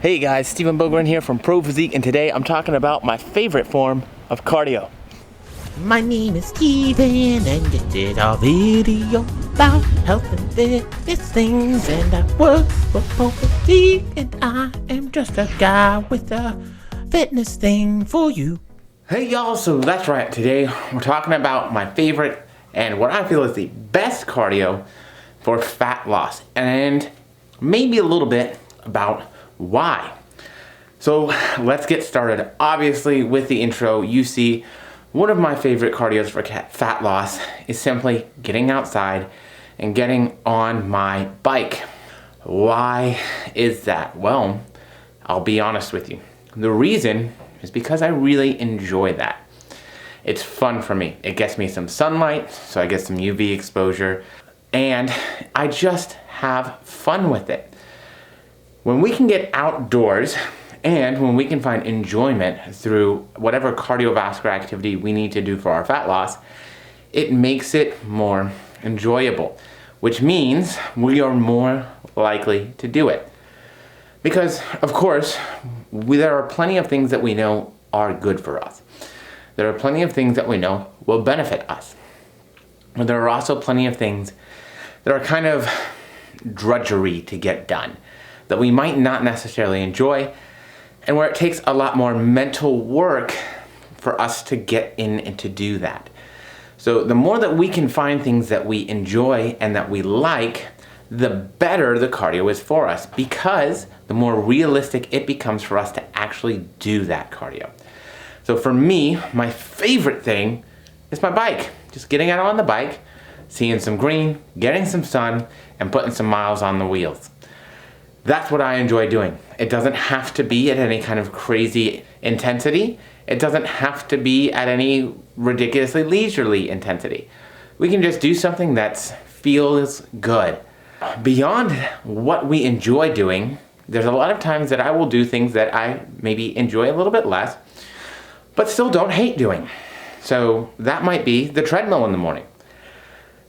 Hey guys, Stephen Bogren here from Pro Physique, and today I'm talking about my favorite form of cardio. My name is Steven, and this is our video about health and fitness things. And I work for Pro Physique, and I am just a guy with a fitness thing for you. Hey y'all, so that's right, today we're talking about my favorite and what I feel is the best cardio for fat loss, and maybe a little bit about why. So let's get started. Obviously, with the intro, you see one of my favorite cardios for fat loss is simply getting outside and getting on my bike. Why is that? Well, I'll be honest with you. The reason is because I really enjoy that. It's fun for me. It gets me some sunlight, so I get some UV exposure, and I just have fun with it. When we can get outdoors and when we can find enjoyment through whatever cardiovascular activity we need to do for our fat loss, it makes it more enjoyable, which means we are more likely to do it. Because, of course, there are plenty of things that we know are good for us. There are plenty of things that we know will benefit us. But there are also plenty of things that are kind of drudgery to get done, that we might not necessarily enjoy, and where it takes a lot more mental work for us to get in and to do that. So the more that we can find things that we enjoy and that we like, the better the cardio is for us, because the more realistic it becomes for us to actually do that cardio. So for me, my favorite thing is my bike. Just getting out on the bike, seeing some green, getting some sun, and putting some miles on the wheels. That's what I enjoy doing. It doesn't have to be at any kind of crazy intensity. It doesn't have to be at any ridiculously leisurely intensity. We can just do something that feels good. Beyond what we enjoy doing, there's a lot of times that I will do things that I maybe enjoy a little bit less, but still don't hate doing. So that might be the treadmill in the morning.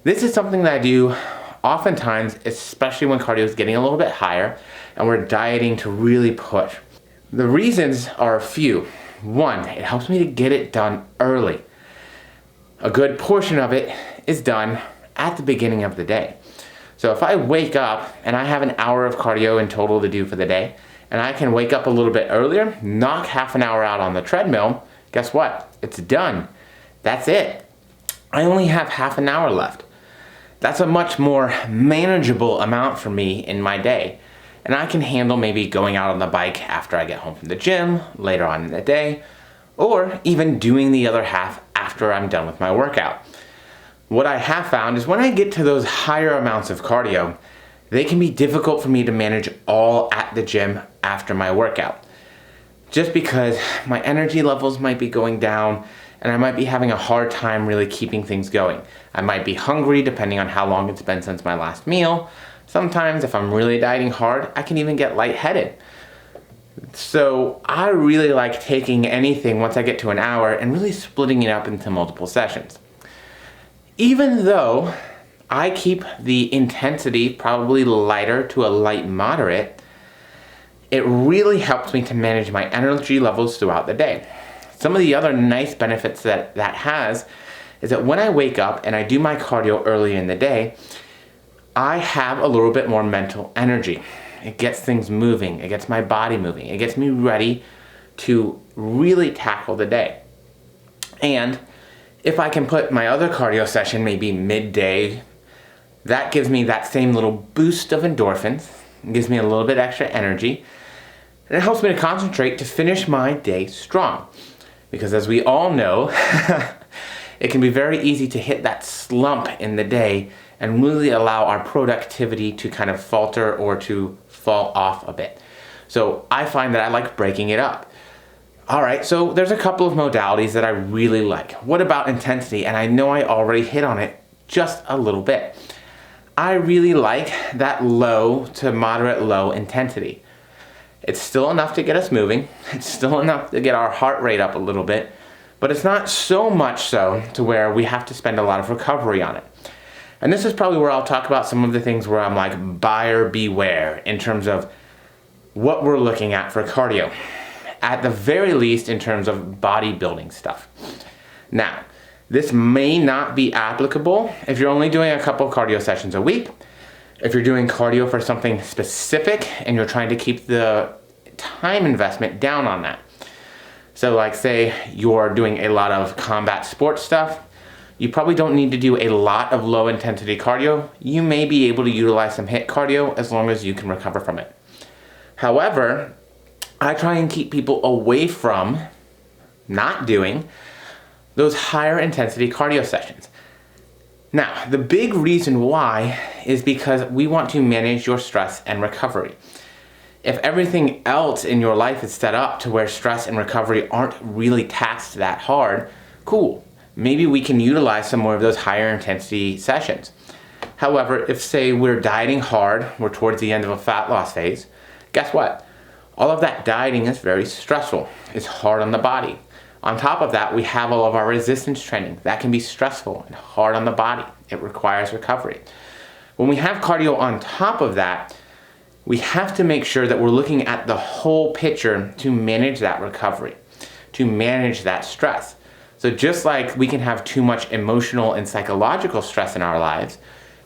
This is something that I do oftentimes, especially when cardio is getting a little bit higher and we're dieting to really push. The reasons are a few. One, it helps me to get it done early. A good portion of it is done at the beginning of the day. So if I wake up and I have an hour of cardio in total to do for the day, and I can wake up a little bit earlier, knock half an hour out on the treadmill, guess what? It's done. That's it. I only have half an hour left. That's a much more manageable amount for me in my day. And I can handle maybe going out on the bike after I get home from the gym, later on in the day, or even doing the other half after I'm done with my workout. What I have found is when I get to those higher amounts of cardio, they can be difficult for me to manage all at the gym after my workout. Just because my energy levels might be going down, and I might be having a hard time really keeping things going. I might be hungry depending on how long it's been since my last meal. Sometimes if I'm really dieting hard, I can even get lightheaded. So I really like taking anything once I get to an hour and really splitting it up into multiple sessions. Even though I keep the intensity probably lighter to a light moderate, it really helps me to manage my energy levels throughout the day. Some of the other nice benefits that has is that when I wake up and I do my cardio early in the day, I have a little bit more mental energy. It gets things moving, it gets my body moving, it gets me ready to really tackle the day. And if I can put my other cardio session maybe midday, that gives me that same little boost of endorphins, it gives me a little bit extra energy, and it helps me to concentrate to finish my day strong. Because as we all know, it can be very easy to hit that slump in the day and really allow our productivity to kind of falter or to fall off a bit. So I find that I like breaking it up. All right, so there's a couple of modalities that I really like. What about intensity? And I know I already hit on it just a little bit. I really like that low to moderate low intensity. It's still enough to get us moving. It's still enough to get our heart rate up a little bit, but it's not so much so to where we have to spend a lot of recovery on it. And this is probably where I'll talk about some of the things where I'm like buyer beware in terms of what we're looking at for cardio, at the very least in terms of bodybuilding stuff. Now, this may not be applicable if you're only doing a couple cardio sessions a week. If you're doing cardio for something specific and you're trying to keep the time investment down on that. So like say you're doing a lot of combat sports stuff, you probably don't need to do a lot of low intensity cardio. You may be able to utilize some HIIT cardio as long as you can recover from it. However, I try and keep people away from not doing those higher intensity cardio sessions. Now, the big reason why is because we want to manage your stress and recovery. If everything else in your life is set up to where stress and recovery aren't really taxed that hard, cool. Maybe we can utilize some more of those higher intensity sessions. However, if say we're dieting hard, we're towards the end of a fat loss phase, guess what? All of that dieting is very stressful. It's hard on the body. On top of that, we have all of our resistance training. That can be stressful and hard on the body. It requires recovery. When we have cardio on top of that, we have to make sure that we're looking at the whole picture to manage that recovery, to manage that stress. So just like we can have too much emotional and psychological stress in our lives,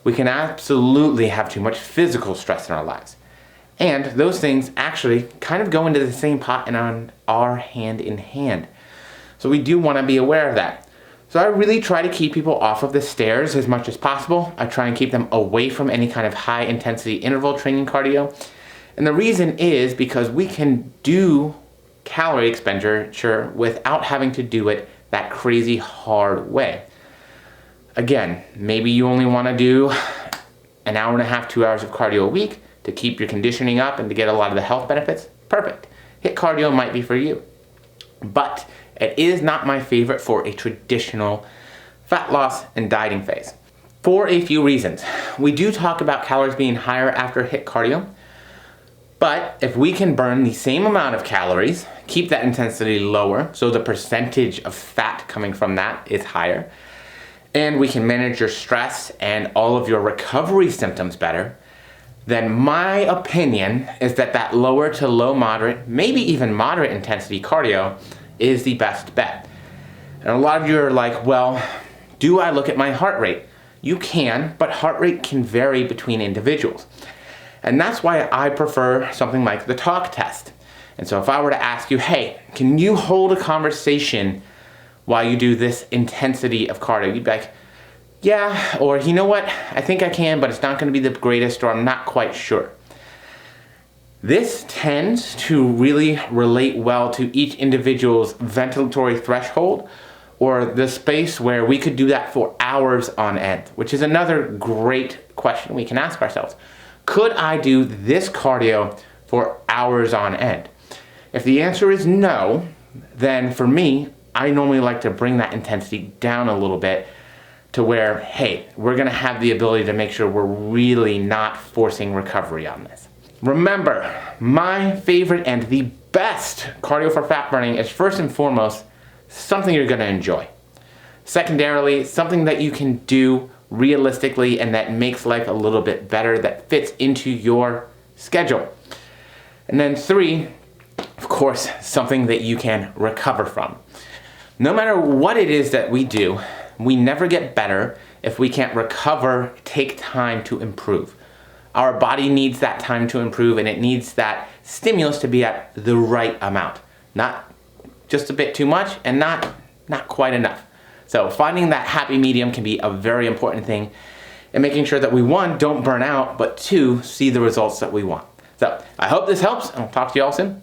we can absolutely have too much physical stress in our lives. And those things actually kind of go into the same pot and are hand in hand. So we do want to be aware of that. So I really try to keep people off of the stairs as much as possible. I try and keep them away from any kind of high intensity interval training cardio. And the reason is because we can do calorie expenditure without having to do it that crazy hard way. Again, maybe you only want to do an hour and a half, 2 hours of cardio a week to keep your conditioning up and to get a lot of the health benefits. Perfect. HIIT cardio might be for you. But it is not my favorite for a traditional fat loss and dieting phase. For a few reasons. We do talk about calories being higher after HIIT cardio, but if we can burn the same amount of calories, keep that intensity lower, so the percentage of fat coming from that is higher, and we can manage your stress and all of your recovery symptoms better, then my opinion is that lower to low moderate, maybe even moderate intensity cardio is the best bet. And a lot of you are like, well, do I look at my heart rate? You can, but heart rate can vary between individuals. And that's why I prefer something like the talk test. And so if I were to ask you, hey, can you hold a conversation while you do this intensity of cardio? You'd be like, yeah, or you know what, I think I can, but it's not gonna be the greatest, or I'm not quite sure. This tends to really relate well to each individual's ventilatory threshold, or the space where we could do that for hours on end, which is another great question we can ask ourselves. Could I do this cardio for hours on end? If the answer is no, then for me, I normally like to bring that intensity down a little bit to where, hey, we're gonna have the ability to make sure we're really not forcing recovery on this. Remember, my favorite and the best cardio for fat burning is first and foremost something you're gonna enjoy. Secondarily, something that you can do realistically and that makes life a little bit better, that fits into your schedule. And then 3, of course, something that you can recover from. No matter what it is that we do, we never get better if we can't recover, take time to improve. Our body needs that time to improve, and it needs that stimulus to be at the right amount. Not just a bit too much and not quite enough. So finding that happy medium can be a very important thing, and making sure that we, 1, don't burn out, but 2, see the results that we want. So I hope this helps, and I'll talk to you all soon.